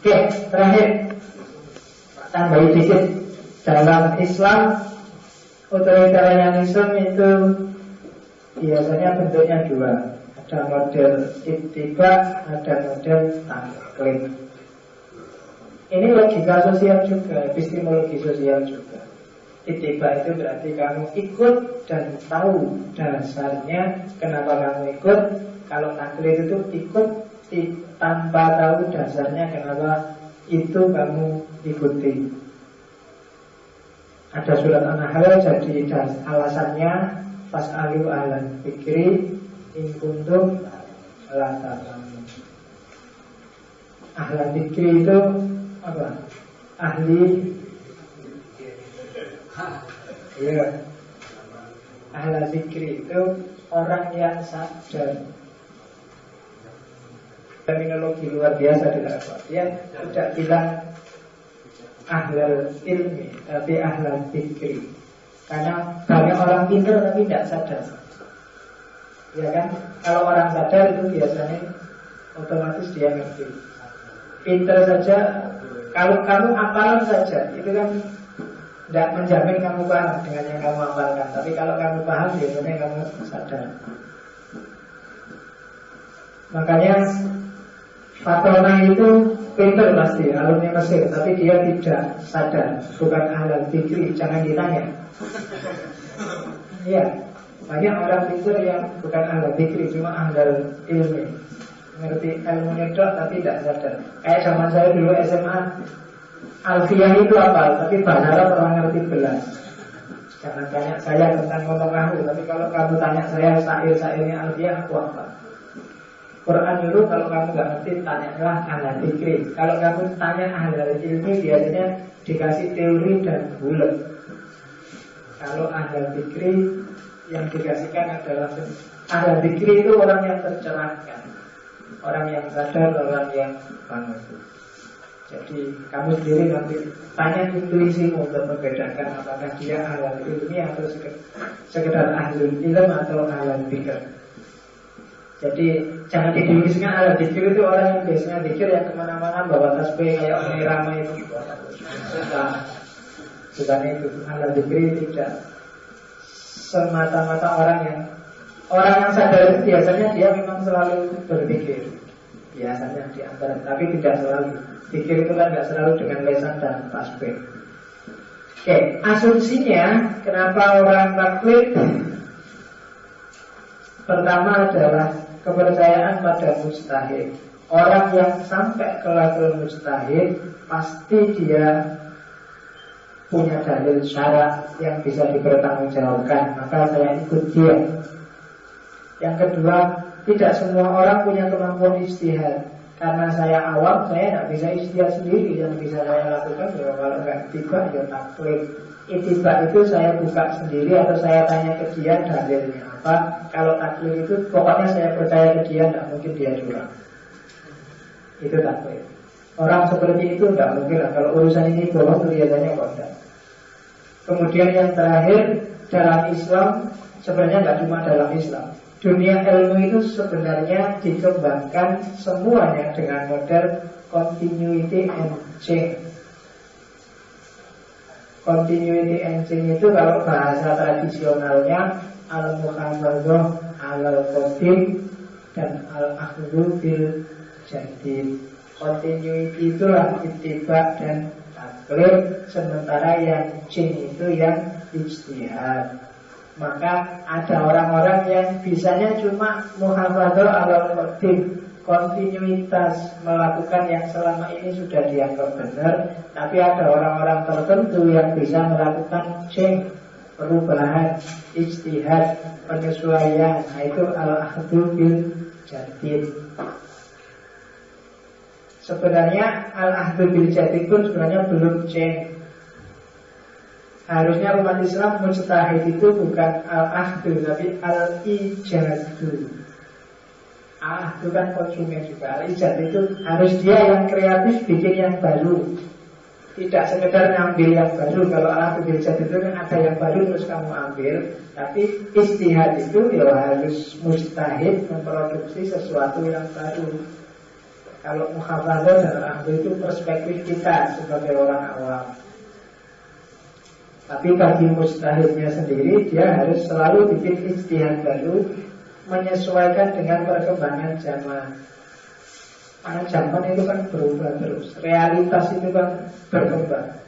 Oke, terakhir tambahin dikit. Dalam Islam, otoritarianisme itu biasanya bentuknya dua. Ada model ittiba, ada model taklid. Ini logika sosial juga, epistemologi sosial juga. Ittiba itu berarti kamu ikut dan tahu dasarnya kenapa kamu ikut. Kalau taklid itu ikut tanpa tahu dasarnya kenapa itu kamu ikuti. Ada surat An-Nahl, jadi alasannya fas'alu ahlan dzikri in kuntum la ta'lamun. Ahlan dzikri itu apa? Ahli. Ya. Ahlan dzikri itu orang yang sadar. Terminologi luar biasa tidak apa. Dia tidak bilang ahlul ilmi, tapi ahlul dzikri. Karena banyak orang pintar tapi tidak sadar. Ya kan? Kalau orang sadar itu biasanya otomatis dia ngerti. Pintar saja, kalau kamu hafalan saja, itu kan tidak menjamin kamu paham dengan yang kamu hafalkan. Tapi kalau kamu paham, biasanya kamu sadar. Makanya Fatona itu pintar pasti, alumni Mesir, tapi dia tidak sadar, bukan ahlul dzikri, jangan ditanya. Iya, banyak orang pintar yang bukan ahlul dzikri, cuma ahlul ilmi, ngerti ilmunya dok tapi tidak sadar. Kayak zaman saya dulu SMA, Alfiyah itu apa, tapi bahasa Arab orang ngerti belas. Jangan tanya saya tentang ngomong aku, tapi kalau kamu tanya saya syair-syairnya Alfiyah, aku apa? Quran dulu kalau kamu nggak ngerti tanyalah ahlul dzikri. Kalau kamu tanya ahlul ilmi biasanya dikasih teori dan bulat. Kalau ahlul dzikri yang dikasihkan adalah ahlul dzikri itu orang yang tercerahkan, orang yang sadar, orang yang bangun. Jadi kamu sendiri nanti tanya intuisimu untuk membedakan apakah dia ahlul ilmi atau sekedar ahlul ilm atau ahlul dzikr. Jadi jangan didefinisikan ahlul dzikir itu orang yang biasanya dzikir yang kemana-mana bawa tasbih kayak Umi Rama itu. Bukan itu. Ahlul dzikir tidak semata-mata orang yang sadar itu biasanya dia memang selalu berzikir. Biasanya di antara, tapi tidak selalu. Dzikir itu kan tidak selalu dengan lesan dan tasbih. Oke, asumsinya kenapa orang taklid? Pertama adalah kepercayaan pada mujtahid. Orang yang sampai ke level mujtahid pasti dia punya dalil syara yang bisa dipertanggungjawabkan, maka saya ikut dia. Yang kedua, tidak semua orang punya kemampuan ijtihad. Karena saya awam, saya tidak bisa ijtihad sendiri. Yang bisa saya lakukan ya kalau nggak tiba ya taklid. Ittiba itu saya buka sendiri atau saya tanya ke dia dalilnya apa. Kalau taklid itu pokoknya saya percaya ke dia, tidak mungkin dia curang. Itu taklid. Orang seperti itu tidak mungkin lah. Kalau urusan ini bohong kelihatannya kok tidak. Kemudian yang terakhir, dalam Islam sebenarnya tidak cuma dalam Islam, dunia ilmu itu sebenarnya dikembangkan semuanya dengan model continuity and change. Continuity and change itu kalau bahasa tradisionalnya al-muhafadzah al-qadim dan al-akhdhu bil jadid. Continuity itulah ittiba dan taklid, sementara yang change itu yang ijtihad. Maka ada orang-orang yang bisanya cuma muhafadzah al-qadim, kontinuitas melakukan yang selama ini sudah dianggap benar. Tapi ada orang-orang tertentu yang bisa melakukan change, perubahan, ijtihad, penyesuaian. Nah, itu al-akhdhu bil jadid. Sebenarnya al-akhdhu bil jadid pun sebenarnya belum change. Harusnya umat Islam mujtahid itu bukan al-akhdhu tapi al-ijadu. Itu kan konsumen juga. Al-ijad itu harus dia yang kreatif bikin yang baru, tidak sekedar ngambil yang baru. Kalau al-akhdhu bil jadid itu kan ada yang baru terus kamu ambil. Tapi ijtihad itu ya harus mujtahid memproduksi sesuatu yang baru. Kalau muhafadzah dan rahdu itu perspektif kita sebagai orang awam. Tapi bagi mujtahidnya sendiri, dia harus selalu bikin ijtihad baru, menyesuaikan dengan perkembangan zaman. Karena zaman itu kan berubah terus, realitas itu kan berkembang.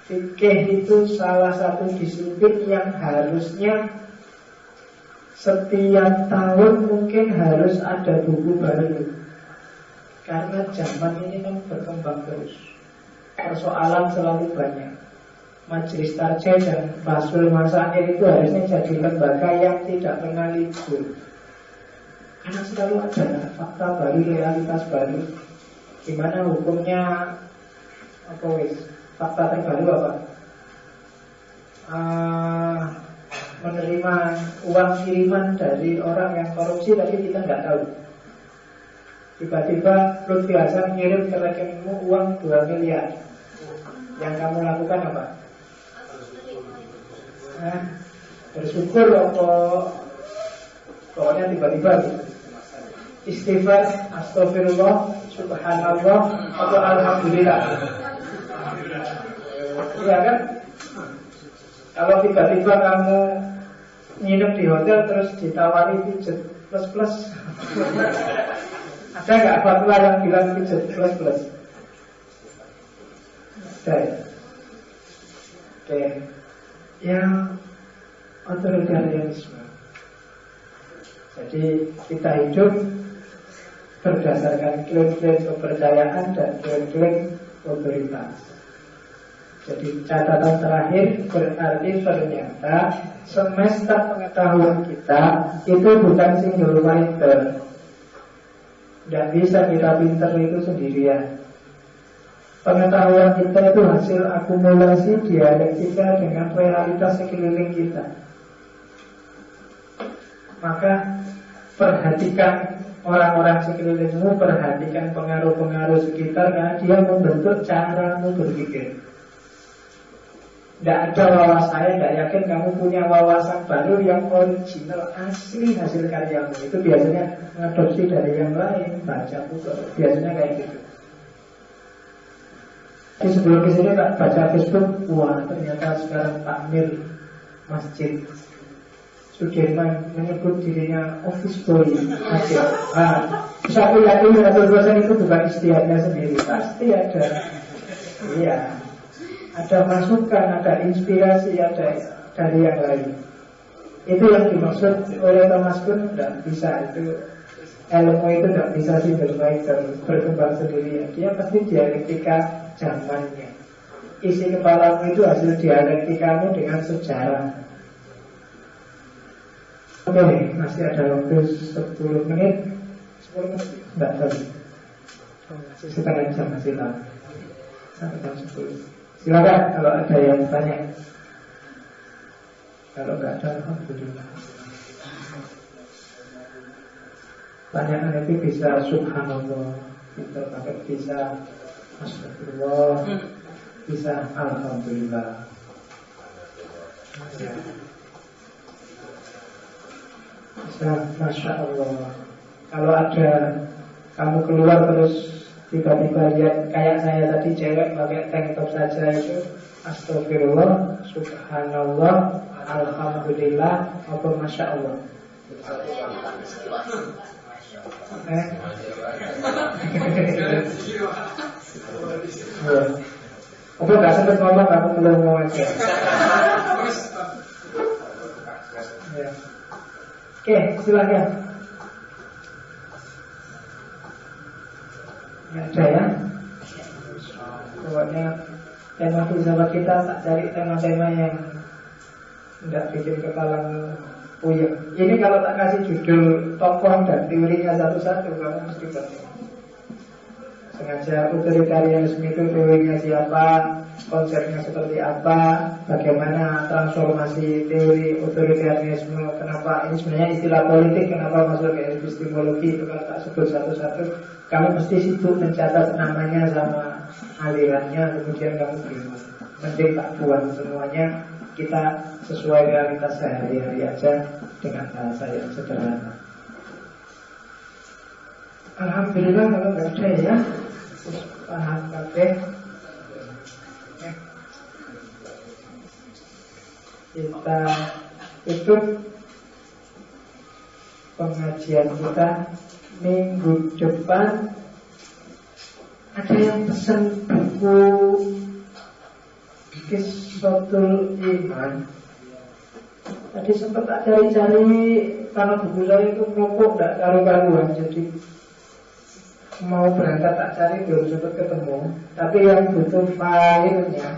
Fikih itu salah satu disiplin yang harusnya setiap tahun mungkin harus ada buku baru. Karena zaman ini kan berkembang terus, persoalan selalu banyak. Majelis Tarjih dan Fasul Masail itu harusnya jadi lembaga yang tidak pernah libur. Karena selalu ada fakta baru, realitas baru. Gimana hukumnya apa wis? Fakta terbaru apa? Menerima uang kiriman dari orang yang korupsi tapi kita nggak tahu. Tiba-tiba Lutfi Hasan ngirim ke rekeningmu uang 2 miliar. Yang kamu lakukan apa? Bersyukur apa? Pokoknya tiba-tiba gitu. Istighfar, astagfirullah, subhanallah, atau alhamdulillah. Iya kan? Kalau tiba-tiba kamu nginep di hotel terus ditawari pijet plus-plus, ada nggak fatwa yang bilang pijet plus-plus? Ada ya? Oke. Yang otoritarianisme. Jadi kita hidup berdasarkan klaim-klaim kepercayaan dan klaim-klaim otoritas. Jadi catatan terakhir berarti ternyata semesta pengetahuan kita itu bukan single fighter. Tidak bisa kita pinter itu sendirian. Pengetahuan kita itu hasil akumulasi dialektika dengan realitas sekeliling kita. Maka perhatikan orang-orang sekelilingmu, perhatikan pengaruh-pengaruh sekitar, karena dia membentuk caramu berpikir. Tidak ada wawasan, tidak yakin kamu punya wawasan baru yang original, asli hasil karyamu. Itu biasanya mengadopsi dari yang lain, baca buku, biasanya kayak gitu. Jadi sebelum kesini tak baca Facebook, wah ternyata sekarang takmir masjid Sudirman menyebut dirinya office boy masjid. Bisa aku yakin 100% itu bukan istiadatnya sendiri, pasti ada. Iya. Ada masukan, ada inspirasi, ada dari yang lain. Itu yang dimaksud oleh Thomas Kuhn. Tidak bisa, itu ilmu itu tidak bisa single fighter, berkembang sendiri. Dia pasti dialektika zamannya. Isi kepalamu itu hasil dialektikamu dengan sejarah. Oke, masih ada waktu 10 menit. 10 menit? Tidak tahu. Masih setengah jam, masih tahu. Sampai jam 10. Silakan kalau ada yang tanya. Kalau nggak ada, alhamdulillah. Pertanyaan itu bisa subhanallah, kita pakai bisa astagfirullah, bisa alhamdulillah. Bisa masya Allah. Kalau ada kamu keluar terus tiba-tiba lihat kayak saya tadi cewek pakai tank top saja, itu astagfirullah, subhanallah, alhamdulillah, apa masya Allah. Apa gak sempet ngomong, kamu belum mau aja. Ya. Oke, silakan. Nggak ada ya. Pokoknya tema filsafat kita tak cari tema-tema yang tidak bikin kepalamu puyeng. Ini kalau tak kasih judul tokoh dan teorinya satu-satu, kamu mesti baca. Sengaja otoritarianisme itu teorinya siapa, konsepnya seperti apa, bagaimana transformasi teori otoritarianisme, kenapa ini sebenarnya istilah politik, kenapa masuk ke epistemologi, itu kalau tak sebut satu-satu, kamu mesti sibuk mencatat namanya sama alirannya, kemudian kamu bingung. Mending tak buang semuanya, kita sesuai realitas sehari-hari aja dengan bahasa yang sederhana. Alhamdulillah kalau nggak ada ya, paham kabeh. Kita tutup pengajian kita minggu depan. Ada yang pesan buku Qissatul Iman. Tadi sempat tak cari-cari karena buku saya itu menumpuk tidak karu-karuan, jadi mau berangkat tak cari belum sempat ketemu. Tapi yang butuh filenya,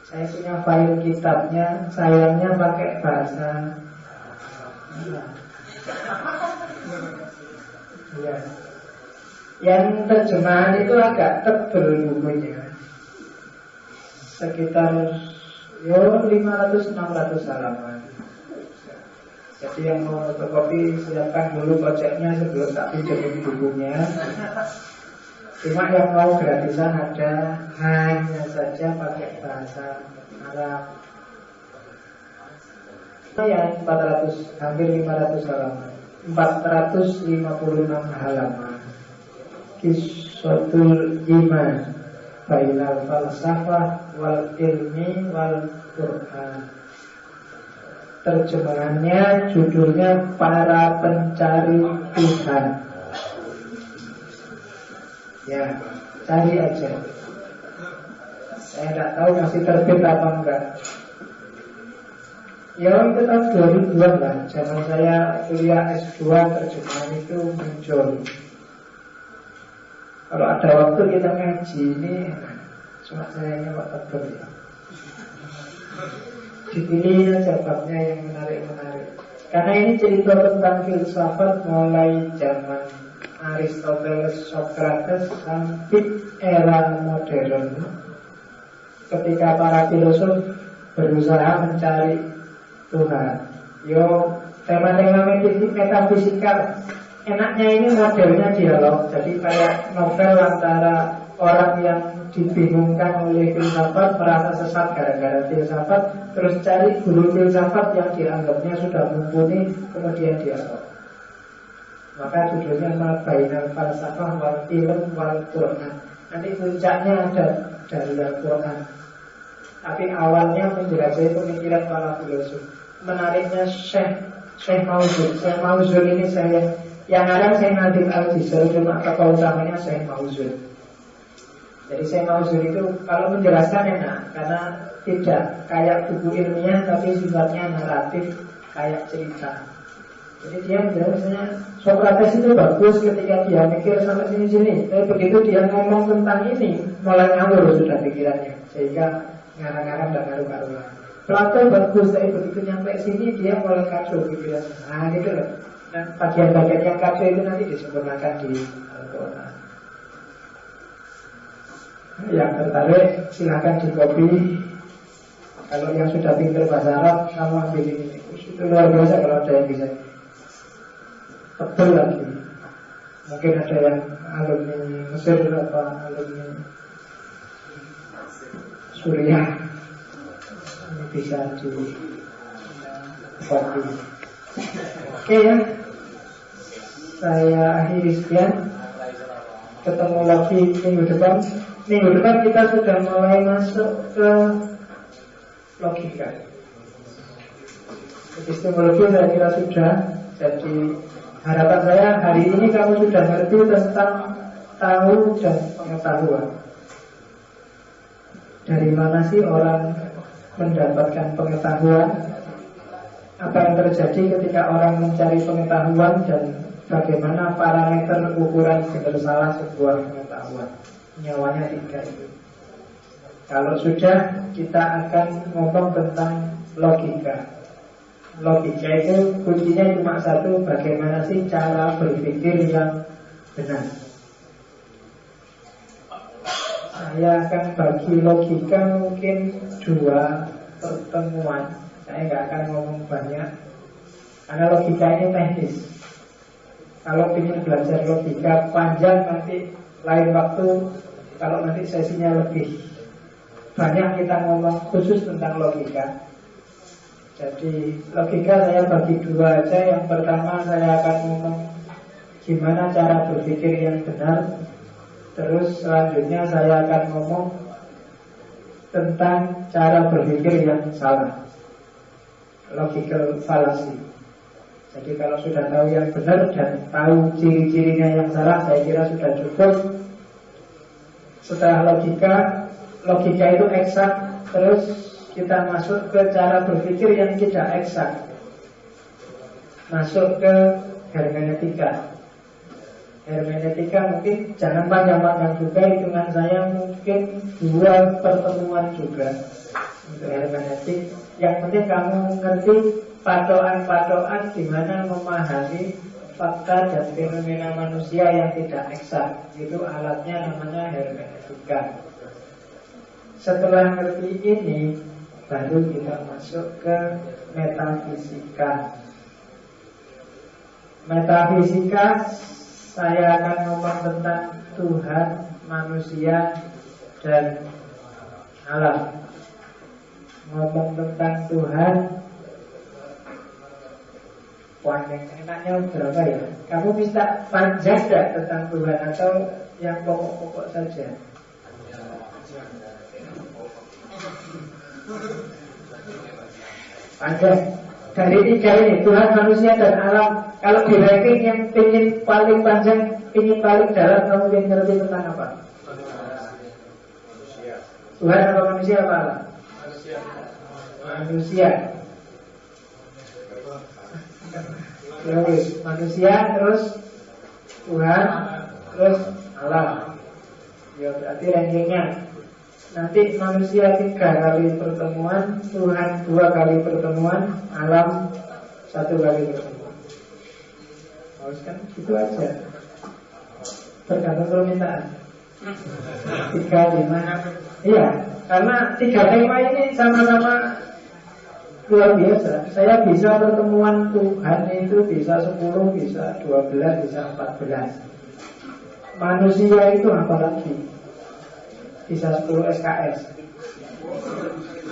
saya punya file kitabnya, sayangnya pakai bahasa ya. Yang terjemahan itu agak tebal bukunya, sekitar 500-600 halaman. Jadi yang mau fotokopi siapkan dulu koceknya sebelum tak pinjemin bukunya. Cuma yang mau gratisan ada, hanya saja pakai bahasa Arab. Yang 400, hampir 500 halaman, 456 halaman. Qissatul Iman bainal falsafah wal ilmi wal Qur'an. Terjemahannya judulnya Para Pencari Tuhan. Ya, cari aja. Saya tidak tahu masih terbit apa enggak. Ya itu tahun 2000-an lah. Zaman saya kuliah S2 terjemahan itu muncul. Kalau ada waktu kita ngaji ini, cuma sayangnya Pak Tebel ya. Dipilih aja babnya yang menarik-menarik. Karena ini cerita tentang filsafat mulai zaman Aristoteles, Socrates sampai era modern, ketika para filosof berusaha mencari Tuhan. Yo, tema-tema metafisikal. Enaknya ini modelnya dialog. Jadi kayak novel antara orang yang dibingungkan oleh filsafat, merasa sesat gara-gara filsafat, terus cari guru filsafat yang dianggapnya sudah mumpuni, kemudian dialog. Maka judulnya Mabainal Falsafah wal Ilm wal Qur'an. Nanti puncaknya ada dari Al-Quran. Tapi awalnya menjelajah pemikiran para filosof. Menariknya Syekh Mauzul. Syekh Mauzul ini yang ada Syekh Nadim Al-Jizal, cuma tokoh utamanya Syekh Mauzul. Jadi Syekh Mauzul itu kalau menjelaskan enak, karena tidak kayak buku ilmiah, tapi sifatnya naratif, kayak cerita. Jadi dia menjelaskannya, Socrates itu bagus ketika dia mikir sampai sini-sini. Tapi begitu dia ngomong tentang ini, mulai ngawur sudah pikirannya, sehingga ngarang-ngarang dan ngaruh-ngaruh. Plato bagus, tapi begitu nyampe sini dia mulai kacau pikirannya. Nah gitu loh. Dan bagian-bagian yang kacau itu nanti disempurnakan di Al-Quran. Yang tertarik silakan di copy. Kalau yang sudah pintar bahasa Arab, kamu ambil ini. Itu luar biasa kalau ada yang bisa. Tebel lagi. Mungkin ada yang alumni Mesir atau alumni Suriah, ini bisa di copy. Oke ya, saya akhiri sekian. Ketemu lagi minggu depan. Minggu depan kita sudah mulai masuk ke logika. Epistemologi saya kira sudah. Jadi harapan saya hari ini kamu sudah ngerti tentang tahu dan pengetahuan. Dari mana sih orang mendapatkan pengetahuan? Apa yang terjadi ketika orang mencari pengetahuan, dan bagaimana parameter ukuran benar salah sebuah pengetahuan? Nyawanya 3 itu. Kalau sudah, kita akan ngomong tentang logika. Logika itu kuncinya cuma satu, bagaimana sih cara berpikir yang benar. Saya akan bagi logika mungkin 2 pertemuan. Saya nggak akan ngomong banyak, karena logika ini teknis. Kalau ingin belajar logika panjang nanti lain waktu, kalau nanti sesinya lebih banyak kita ngomong khusus tentang logika. Jadi logika saya bagi 2 aja. Yang pertama saya akan ngomong gimana cara berpikir yang benar. Terus selanjutnya saya akan ngomong tentang cara berpikir yang salah, logical fallacy. Jadi kalau sudah tahu yang benar dan tahu ciri-cirinya yang salah, saya kira sudah cukup. Setelah logika itu eksak, terus kita masuk ke cara berpikir yang tidak eksak, masuk ke hermeneutika. Hermeneutika mungkin jangan panjang-panjang juga, hitungan saya mungkin 2 pertemuan juga untuk hermeneutik. Yang penting kamu ngerti patokan-patokan gimana memahami fakta dan fenomena manusia yang tidak eksak. Itu alatnya namanya hermeneutika. Setelah ngerti ini, baru kita masuk ke metafisika. Metafisika, saya akan ngomong tentang Tuhan, manusia, dan alam. Ngomong tentang Tuhan, panjang enaknya berapa ya? Kamu minta panjang gak tentang Tuhan atau yang pokok-pokok saja? Panjang. Dari 3 ini, Tuhan, manusia, dan alam. Kalau di ranking yang ingin paling panjang, ingin paling dalam, kamu ingin ngerti tentang apa? Tuhan apa manusia apa alam? Manusia. Terus manusia, terus Tuhan, terus alam. Ya berarti rankingnya nanti manusia 3 kali pertemuan, Tuhan 2 kali pertemuan, alam 1 kali pertemuan. Harus kan gitu aja. Tergantung permintaan. 3, 5. Iya, karena 3 tema ini sama-sama luar biasa. Saya bisa pertemuan Tuhan itu bisa 10, bisa 12, bisa 14. Manusia itu apa lagi? Bisa 10 SKS.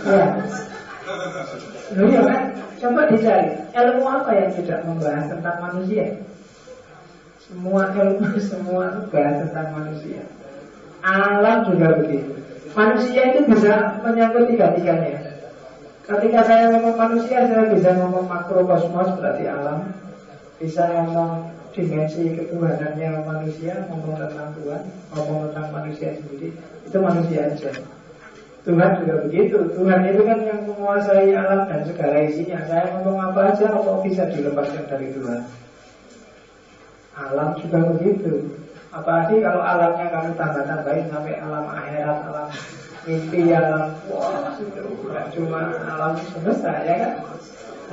Ya. Loh ya kan? Coba dicari ilmu apa yang tidak membahas tentang manusia. Semua ilmu, semua bahas tentang manusia. Alam juga begitu. Manusia itu bisa menyangkut 3-tiganya. Ketika saya ngomong manusia, saya bisa ngomong makrokosmos, berarti alam. Bisa ngomong dimensi ketuhanannya manusia, ngomong tentang Tuhan, ngomong tentang manusia sendiri. Itu manusia aja. Tuhan juga begitu. Tuhan itu kan yang menguasai alam dan segala isinya. Saya ngomong apa aja, apa bisa dilepaskan dari Tuhan. Alam juga begitu. Apalagi kalau alamnya kamu tambah-tambahin sampai alam akhirat, alam mimpi, alam wah, itu bukan cuma alam semesta, ya kan?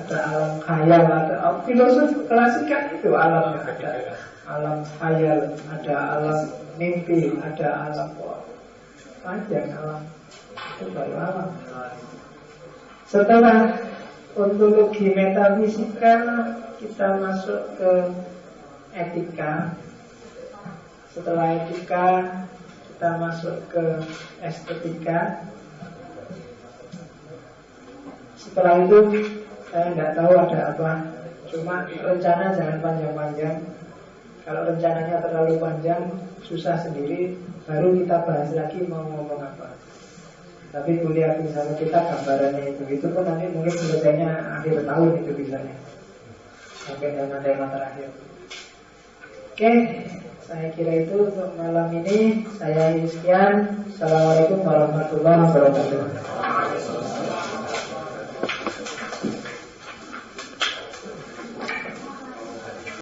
Ada alam khayal, ada filosof klasik kan itu alamnya. Ada alam khayal, ada alam mimpi, ada alam wah, panjang alam. Itu baru alam. Setelah ontologi metafisika, kita masuk ke etika. Setelah etika, kita masuk ke estetika. Setelah itu saya nggak tahu ada apa. Cuma rencana jangan panjang-panjang. Kalau rencananya terlalu panjang, susah sendiri. Baru kita bahas lagi mau ngomong apa. Tapi kuliah misalnya kita gambarannya itu pun nanti mungkin selesainya akhir tahun itu bisanya. Sampai tema-tema terakhir. Oke, saya kira itu untuk malam ini. Saya sekian. Assalamualaikum warahmatullahi wabarakatuh.